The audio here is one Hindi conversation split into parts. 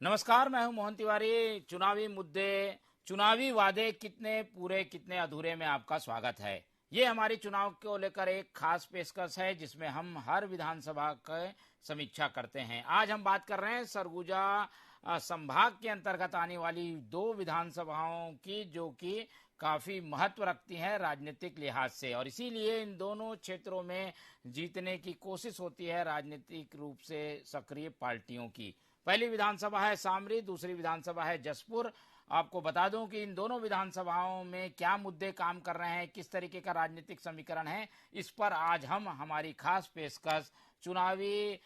नमस्कार, मैं हूं मोहन तिवारी। चुनावी मुद्दे, चुनावी वादे कितने पूरे कितने अधूरे में आपका स्वागत है। ये हमारी चुनाव को लेकर एक खास पेशकश है जिसमें हम हर विधानसभा की समीक्षा करते हैं। आज हम बात कर रहे हैं सरगुजा संभाग के अंतर्गत आने वाली दो विधानसभाओं की, जो कि काफी महत्व रखती हैं राजनीतिक लिहाज से, और इसीलिए इन दोनों क्षेत्रों में जीतने की कोशिश होती है राजनीतिक रूप से सक्रिय पार्टियों की। पहली विधानसभा है सामरी, दूसरी विधानसभा है जसपुर। आपको बता दूं कि इन दोनों विधानसभाओं में क्या मुद्दे काम कर रहे हैं, किस तरीके का राजनीतिक समीकरण है, इस पर आज हम हमारी खास पेशकश चुनावी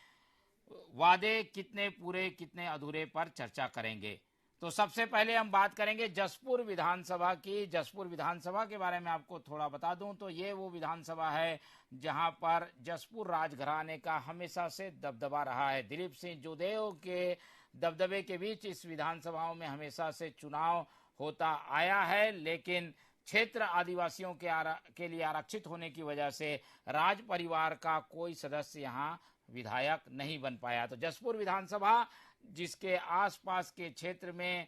वादे कितने पूरे कितने अधूरे पर चर्चा करेंगे। तो सबसे पहले हम बात करेंगे जसपुर विधानसभा की। जसपुर विधानसभा के बारे में आपको थोड़ा बता दूं तो ये वो विधानसभा है जहां पर जसपुर राजघराने का हमेशा से दबदबा रहा है। दिलीप सिंह जोदेव के दबदबे के बीच इस विधानसभाओं में हमेशा से चुनाव होता आया है, लेकिन क्षेत्र आदिवासियों के लिए आरक्षित होने की वजह से राज परिवार का कोई सदस्य यहाँ विधायक नहीं बन पाया। तो जसपुर विधानसभा, जिसके आसपास के क्षेत्र में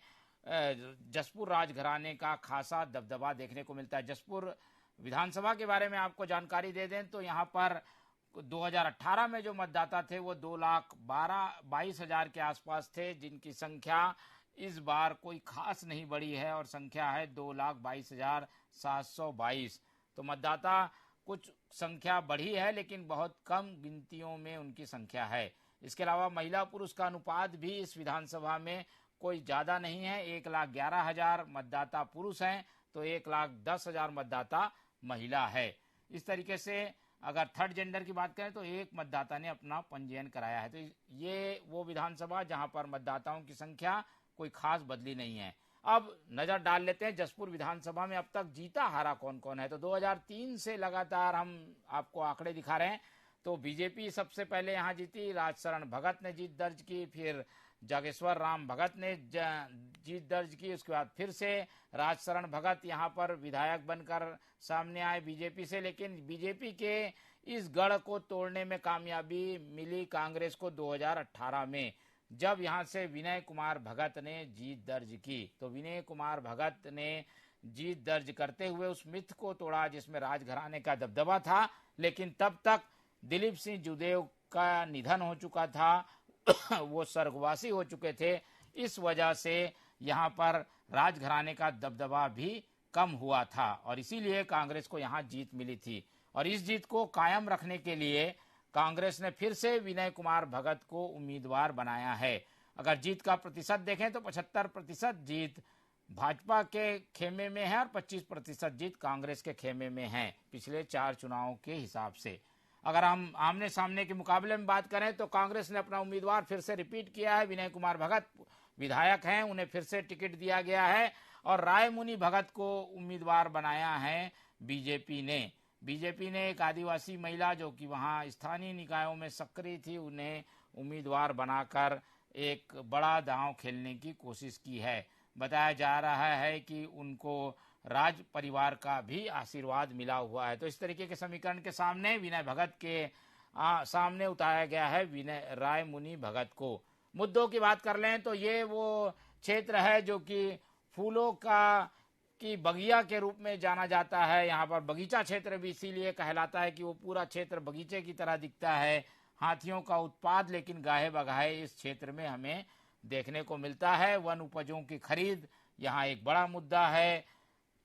जसपुर राजघराने का खासा दबदबा देखने को मिलता है। जसपुर विधानसभा के बारे में आपको जानकारी दे दें तो यहाँ पर 2018 में जो मतदाता थे वो 2,22,000 के आसपास थे, जिनकी संख्या इस बार कोई खास नहीं बढ़ी है और संख्या है 2,22,722। तो मतदाता कुछ संख्या बढ़ी है लेकिन बहुत कम गिनतियों में उनकी संख्या है। इसके अलावा महिला पुरुष का अनुपात भी इस विधानसभा में कोई ज़्यादा नहीं है। 1,11,000 मतदाता पुरुष हैं तो 1,10,000 मतदाता महिला है। इस तरीके से अगर थर्ड जेंडर की बात करें तो एक मतदाता ने अपना पंजीयन कराया है। तो ये वो विधानसभा जहां पर मतदाताओं की संख्या कोई खास बदली नहीं है। अब नजर डाल लेते हैं जसपुर विधानसभा में अब तक जीता हारा कौन कौन है। तो 2003 से लगातार हम आपको आंकड़े दिखा रहे हैं। तो बीजेपी सबसे पहले यहाँ जीती, राजशरण भगत ने जीत दर्ज की, फिर जागेश्वर राम भगत ने जीत दर्ज की, उसके बाद फिर से राजशरण भगत यहाँ पर विधायक बनकर सामने आए बीजेपी से। लेकिन बीजेपी के इस गढ़ को तोड़ने में कामयाबी मिली कांग्रेस को 2018 में, जब यहाँ से विनय कुमार भगत ने जीत दर्ज की। तो विनय कुमार भगत ने जीत दर्ज करते हुए उस मिथ को तोड़ा जिसमें राजघराने का दबदबा था। लेकिन तब तक दिलीप सिंह जोदेव का निधन हो चुका था, वो स्वर्गवासी हो चुके थे। इस वजह से यहाँ पर राजघराने का दबदबा भी कम हुआ था और इसीलिए कांग्रेस को यहाँ जीत मिली थी। और इस जीत को कायम रखने के लिए कांग्रेस ने फिर से विनय कुमार भगत को उम्मीदवार बनाया है। अगर जीत का प्रतिशत देखें तो 75% जीत भाजपा के खेमे में है और 25% जीत कांग्रेस के खेमे में है पिछले 4 चुनावों के हिसाब से। अगर हम आमने सामने के मुकाबले में बात करें तो कांग्रेस ने अपना उम्मीदवार फिर से रिपीट किया है। विनय कुमार भगत विधायक हैं, उन्हें फिर से टिकट दिया गया है और रायमुनि भगत को उम्मीदवार बनाया है बीजेपी ने। बीजेपी ने एक आदिवासी महिला जो कि वहां स्थानीय निकायों में सक्रिय थी, उन्हें उम्मीदवार बनाकर एक बड़ा दांव खेलने की कोशिश की है। बताया जा रहा है कि उनको राज परिवार का भी आशीर्वाद मिला हुआ है। तो इस तरीके के समीकरण के सामने विनय भगत के सामने उतारा गया है विनय रायमुनि भगत को। मुद्दों की बात कर लें तो ये वो क्षेत्र है जो कि फूलों की बगिया के रूप में जाना जाता है। यहाँ पर बगीचा क्षेत्र भी इसीलिए कहलाता है कि वो पूरा क्षेत्र बगीचे की तरह दिखता है। हाथियों का उत्पाद लेकिन गाहे बगाहे इस क्षेत्र में हमें देखने को मिलता है। वन उपजों की खरीद यहाँ एक बड़ा मुद्दा है।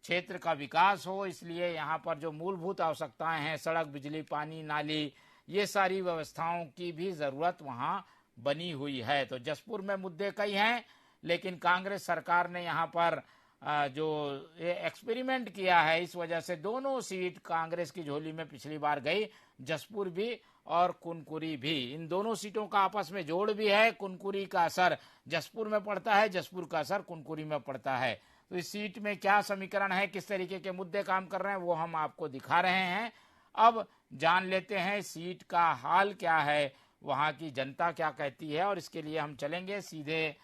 क्षेत्र का विकास हो, इसलिए यहाँ पर जो मूलभूत आवश्यकताएं हैं, सड़क, बिजली, पानी, नाली, ये सारी व्यवस्थाओं की भी जरूरत वहाँ बनी हुई है। तो जसपुर में मुद्दे कई हैं, लेकिन कांग्रेस सरकार ने यहाँ पर जो एक्सपेरिमेंट किया है, इस वजह से दोनों सीट कांग्रेस की झोली में पिछली बार गई, जसपुर भी और कुनकुरी भी। इन दोनों सीटों का आपस में जोड़ भी है। कुनकुरी का असर जसपुर में पड़ता है, जसपुर का असर कुनकुरी में पड़ता है। तो इस सीट में क्या समीकरण है, किस तरीके के मुद्दे काम कर रहे हैं, वो हम आपको दिखा रहे हैं। अब जान लेते हैं सीट का हाल क्या है, वहां की जनता क्या कहती है। और इसके लिए हम चलेंगे सीधे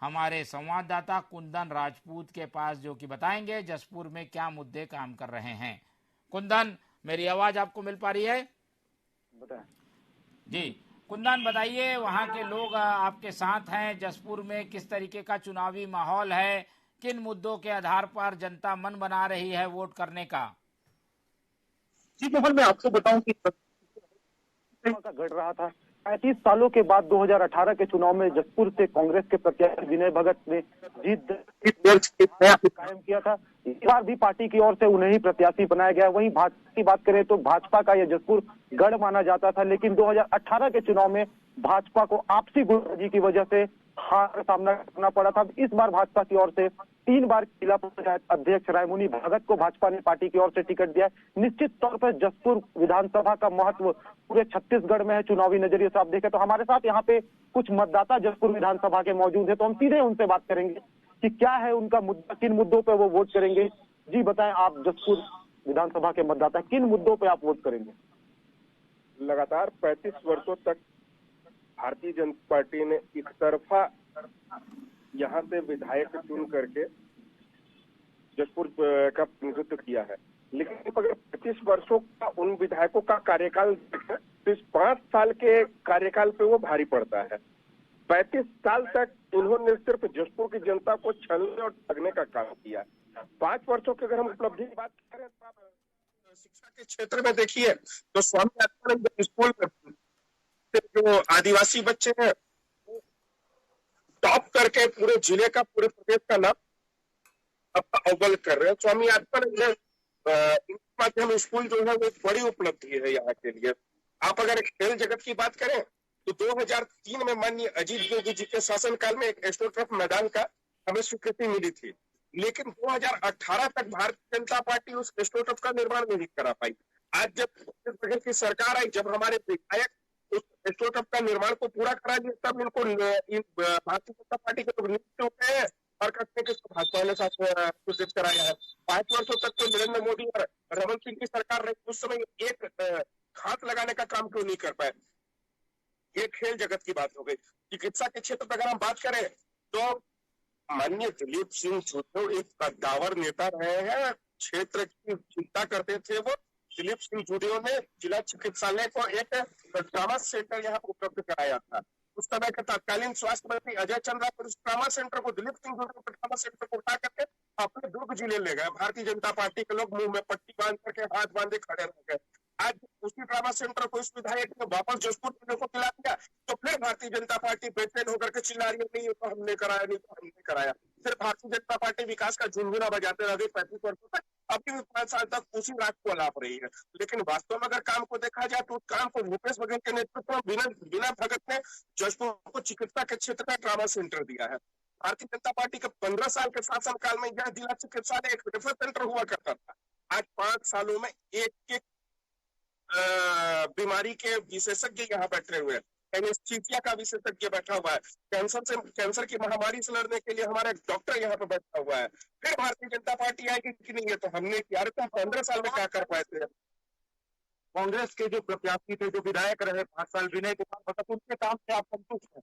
हमारे संवाददाता कुंदन राजपूत के पास, जो कि बताएंगे जसपुर में क्या मुद्दे काम कर रहे हैं। कुंदन, मेरी आवाज आपको मिल पा रही है? बताएं। जी कुंदन, बताइए वहाँ के लोग आपके साथ हैं जसपुर में, किस तरीके का चुनावी माहौल है, किन मुद्दों के आधार पर जनता मन बना रही है वोट करने का? जी मोहन, मैं आपको बताऊं कि का गढ़ रहा था। 35 सालों के बाद 2018 के चुनाव में जसपुर से कांग्रेस के प्रत्याशी विनय भगत ने जीत दर्ज कायम किया था। इस बार भी पार्टी की ओर से उन्हें ही प्रत्याशी बनाया गया। वहीं भाजपा की बात करें तो भाजपा का यह जसपुर गढ़ माना जाता था, लेकिन 2018 के चुनाव में भाजपा को आपसी गुटबाजी की वजह से हार का सामना करना पड़ा था। इस बार भाजपा की ओर से 3 बार जिला पंचायत अध्यक्ष रायमुनि भगत को भाजपा ने पार्टी की ओर से टिकट दिया है। निश्चित तौर पर जसपुर विधानसभा का महत्व पूरे छत्तीसगढ़ में है। चुनावी नजरिए से आप देखें तो हमारे साथ यहाँ पे कुछ मतदाता जसपुर विधानसभा के मौजूद है, तो हम सीधे उनसे बात करेंगे कि क्या है उनका मुद्दा, किन मुद्दों पर वो वोट करेंगे। जी बताएं, आप जसपुर विधानसभा के मतदाता, किन मुद्दों पर आप वोट करेंगे? लगातार 35 वर्षों तक भारतीय जनता पार्टी ने एक तरफा यहाँ से विधायक चुन करके जसपुर का प्रतिनिधित्व किया है, लेकिन अगर 25 वर्षों का उन विधायकों का कार्यकाल देखें तो इस 5 साल के कार्यकाल पे वो भारी पड़ता है। 35 साल तक उन्होंने सिर्फ जसपुर की जनता को छलने और ठगने का काम किया। 5 वर्षों की अगर हम उपलब्धि की बात करें तो शिक्षा के क्षेत्र में देखिए तो स्वामी विवेकानंद स्कूल में जो आदिवासी बच्चे हैं टॉप करके पूरे जिले का, पूरे प्रदेश का नाम अपना अव्वल कर रहे हैं। स्वामी विवेकानंद माध्यम स्कूल जो है वो एक बड़ी उपलब्धि है यहाँ के लिए। आप अगर खेल जगत की बात करें तो 2003 में माननीय अजीत जोगी जी के शासनकाल में एक एस्ट्रोटर्फ मैदान का हमें स्वीकृति मिली थी, लेकिन 2018 तक भारतीय जनता पार्टी उस एस्ट्रोटर्फ का निर्माण नहीं करा पाई। आज जब छत्तीसगढ़ की सरकार आई, जब हमारे विधायक उस एस्ट्रोटर्फ का निर्माण को पूरा करा दिया, तब इनको भारतीय जनता पार्टी के लोग नियुक्त होते हैं और कहते हैं कि भाजपा ने साथ घोषित कराया है। 5 वर्षों तक तो नरेंद्र मोदी और रमन सिंह की सरकार रही, उस समय एक खात लगाने का काम क्यों नहीं कर पाए। ये खेल जगत की बात हो गई। चिकित्सा के क्षेत्र पर अगर हम बात करें तो माननीय दिलीप सिंह जोधो एक कद्दावर नेता रहे हैं, क्षेत्र की चिंता करते थे वो। दिलीप सिंह जोधो ने जिला चिकित्सालय को एक ट्रामा सेंटर यहाँ उपलब्ध कराया था। उस समय के तत्कालीन स्वास्थ्य मंत्री अजय चंद्रा पर उस ट्रामा सेंटर को, दिलीप सिंह जोधो के ट्रामा सेंटर को उठा करके अपने दुर्ग जिले ले गए। भारतीय जनता पार्टी के लोग मुंह में पट्टी बांध करके हाथ बांधे खड़े रह गए। आज उसी ट्रामा सेंटर को इस विधायक ने वापस जसपुर जिले को खिला दिया, तो फिर भारतीय जनता पार्टी बेचैन होकर के चिल्ला रही है, नहीं ये तो हमने कराया, नहीं तो हमने कराया। फिर भारतीय जनता पार्टी विकास का झुनझुना बजाते रह गई 35 वर्षों तक, अभी भी 5 साल तक उसी रात को अलाप रही है। लेकिन वास्तव में अगर काम को देखा जाए तो उस काम को भूपेश बघेल के नेतृत्व में बिना भगत ने जसपुर को चिकित्सा के क्षेत्र का ट्रामा सेंटर दिया है। भारतीय जनता पार्टी के 15 साल के शासनकाल में यह जिला चिकित्सालय एक रेफर सेंटर हुआ करता था। आज 5 सालों में एक बीमारी के विशेषज्ञ यहाँ बैठे हुए हैं। एनेस्थीसिया का विशेषज्ञ बैठा हुआ है, कैंसर की महामारी से लड़ने के लिए हमारा डॉक्टर यहाँ पे बैठा हुआ है। फिर भारतीय जनता पार्टी आएगी कि नहीं ये तो हमने किया। तुम 15 साल में क्या कर पाए थे? कांग्रेस के जो प्रत्याशी थे, जो विधायक रहे 5 साल, विनय कुमार भगत, उनके काम से आप संतुष्ट हैं?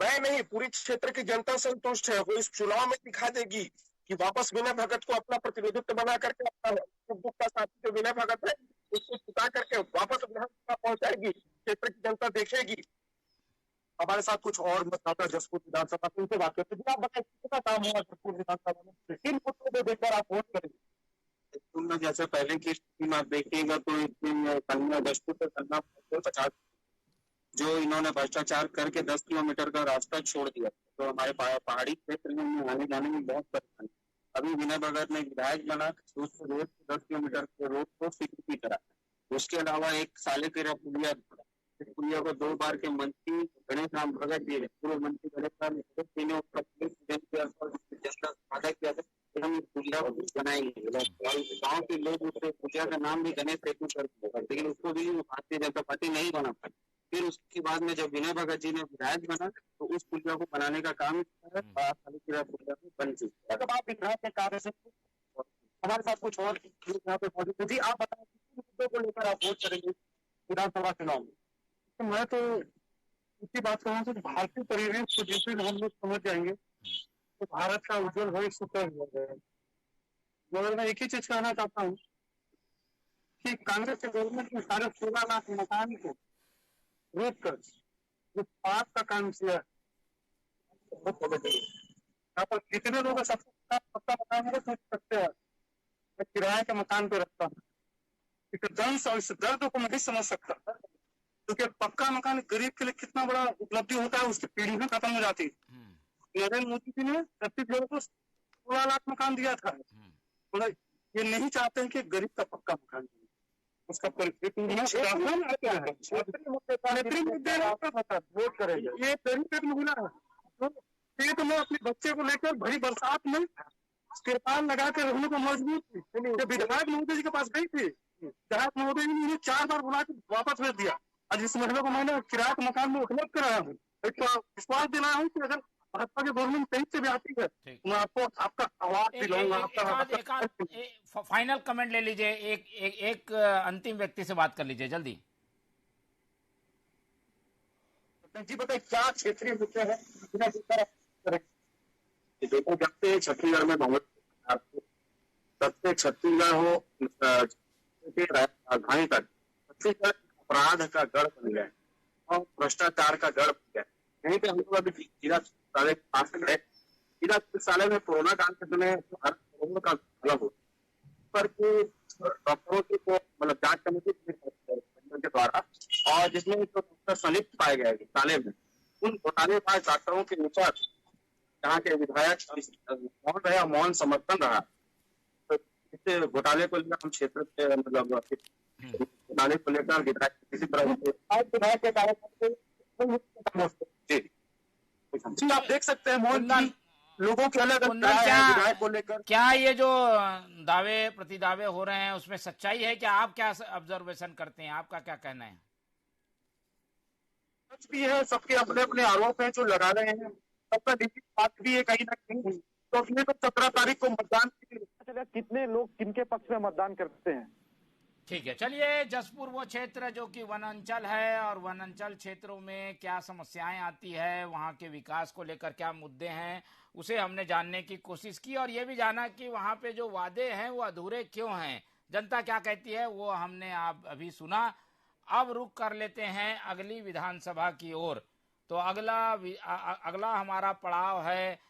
मैं नहीं, पूरी क्षेत्र की जनता संतुष्ट है। वो इस चुनाव में दिखा देगी कि वापस विनय भगत को अपना प्रतिनिधित्व बना करके अपना दुख का साथी जो विनय भगत है उसको छुटा करके वापस विधानसभा पहुंचाएगी। क्षेत्र की जनता देखेगी। हमारे साथ कुछ और मतदाता जसपुर विधानसभा से उनसे बात करते हैं। आप बताइए कितना काम हुआ जसपुर विधानसभा में, किन मुद्दों को देखकर आप वोट करेंगे? जैसे पहले की स्थिति में आप देखिएगा तो इस दिन कन्या जसपुर से कन्या 50 जो इन्होंने भ्रष्टाचार करके 10 किलोमीटर का रास्ता छोड़ दिया, तो हमारे पहाड़ी क्षेत्र में आने जाने में बहुत परेशानी। अभी विनय भगत ने विधायक बना तो उस रोड 10 किलोमीटर के रोड को स्वीकृति करा। उसके अलावा एक सालेकेरा पुलिया, पुलिया को 2 बार के मंत्री गणेश राम भगत जी, पूर्व मंत्री गणेश राम भगत ने वादा किया था कि हम इस पुलिया को बनाएंगे। गाँव के लोग उस पुलिया का नाम भी गणेश सेतु कर दिया, लेकिन उसको भी भारतीय जनता पार्टी नहीं बना पाई। फिर उसके बाद में जब विनय भगत जी ने विधायक बना तो उस पुलिया को बनाने का काम पुलिया बन चुकी है। जब आप विधायक के कार्य से हमारे साथ कुछ और यहाँ पे मौजूद जी, आप बताएं किन मुद्दों को लेकर आप वोट करेंगे विधानसभा चुनाव में? तो मैं तो इसी बात कहूँ कि भारतीय परिवेश को जैसे हम लोग समझ जाएंगे तो भारत का उज्जवल भविष्य सुतर हो जाएगा। मगर मैं एक ही चीज कहना चाहता हूँ कि कांग्रेस के गवर्नमेंट में साढ़े 16 लाख मकान को रोक कर पाप का काम किया। यहाँ पर कितने लोग सबसे पक्का मकान में सोच सकते हैं। मैं किराए के मकान पे रहता हूँ, इस दंश और इस दर्द को मैं नहीं समझ सकता, क्योंकि पक्का मकान गरीब के लिए कितना बड़ा उपलब्धि होता है, उसकी पीढ़ी खत्म हो जाती है। नरेंद्र मोदी जी ने 36 लोगों को 16 लाख मकान दिया था। मतलब ये नहीं चाहते हैं कि गरीब का पक्का मकान दिए। उसका वोट करेंगे। ये गरीब एक महिला है जो पेट में अपने बच्चे को लेकर भरी बरसात में तिरपाल लगा कर रहने को मजबूर थी। विधायक महोदय जी के पास गई थी, विधायक महोदय जी ने उन्हें 4 बार बुला के वापस भेज दिया। आज इस महिला को मैंने किराए के मकान में उपलब्ध कराया हूँ। एक विश्वास दिलाया हूँ कि अगर भाजपा की गवर्नमेंट कहीं से भी आती है, मैं आपको आपका आवाज दिलाऊंगा। फाइनल कमेंट ले लीजिए, एक अंतिम व्यक्ति से बात कर लीजिए जल्दी। जी बताइए क्या क्षेत्रीय मुद्दे हैं? देखो, जब से छत्तीसगढ़ में बहुमत, तब से छत्तीसगढ़ हो राजधानी तक छत्तीसगढ़ अपराध का गढ़ बन गया और भ्रष्टाचार का गढ़ बन गया। यहीं पे हम लोग अभी जिला चिकित्सालय के पास गए। जिला चिकित्सालय में कोरोना काल के समय करोड़ों का अलग हो पर डॉक्टरों को मतलब जांच कमेटी के द्वारा, और जिसमें डॉक्टर संलिप्त पाए गए घोटाले में, उन घोटालेबाज डॉक्टरों के ऊपर यहाँ के विधायक मौन रहे, मौन समर्थन रहा। तो इस घोटाले को लेकर हम क्षेत्र से मतलब घोटाले को लेकर विधायक किसी तरह विधायक के कार्यक्रम जी आप देख सकते हैं मोहन लोगों के अलग अलग विधायक को लेकर। क्या ये जो दावे प्रतिदावे हो रहे हैं उसमें सच्चाई है? क्या आप क्या ऑब्जर्वेशन करते हैं? आपका क्या कहना है? सच भी है, सबके अपने अपने आरोप हैं जो लगा रहे हैं, सबका निजी बात भी है कहीं ना कहीं। तो अपने तो 17 तारीख को मतदान कितने लोग किनके पक्ष में मतदान करते हैं? ठीक है, चलिए जसपुर वो क्षेत्र जो कि वन अंचल है, और वन अंचल क्षेत्रों में क्या समस्याएं आती है, वहां के विकास को लेकर क्या मुद्दे हैं, उसे हमने जानने की कोशिश की और ये भी जाना कि वहां पे जो वादे हैं वो अधूरे क्यों हैं, जनता क्या कहती है वो हमने आप अभी सुना। अब रुख कर लेते हैं अगली विधानसभा की ओर। तो अगला हमारा पड़ाव है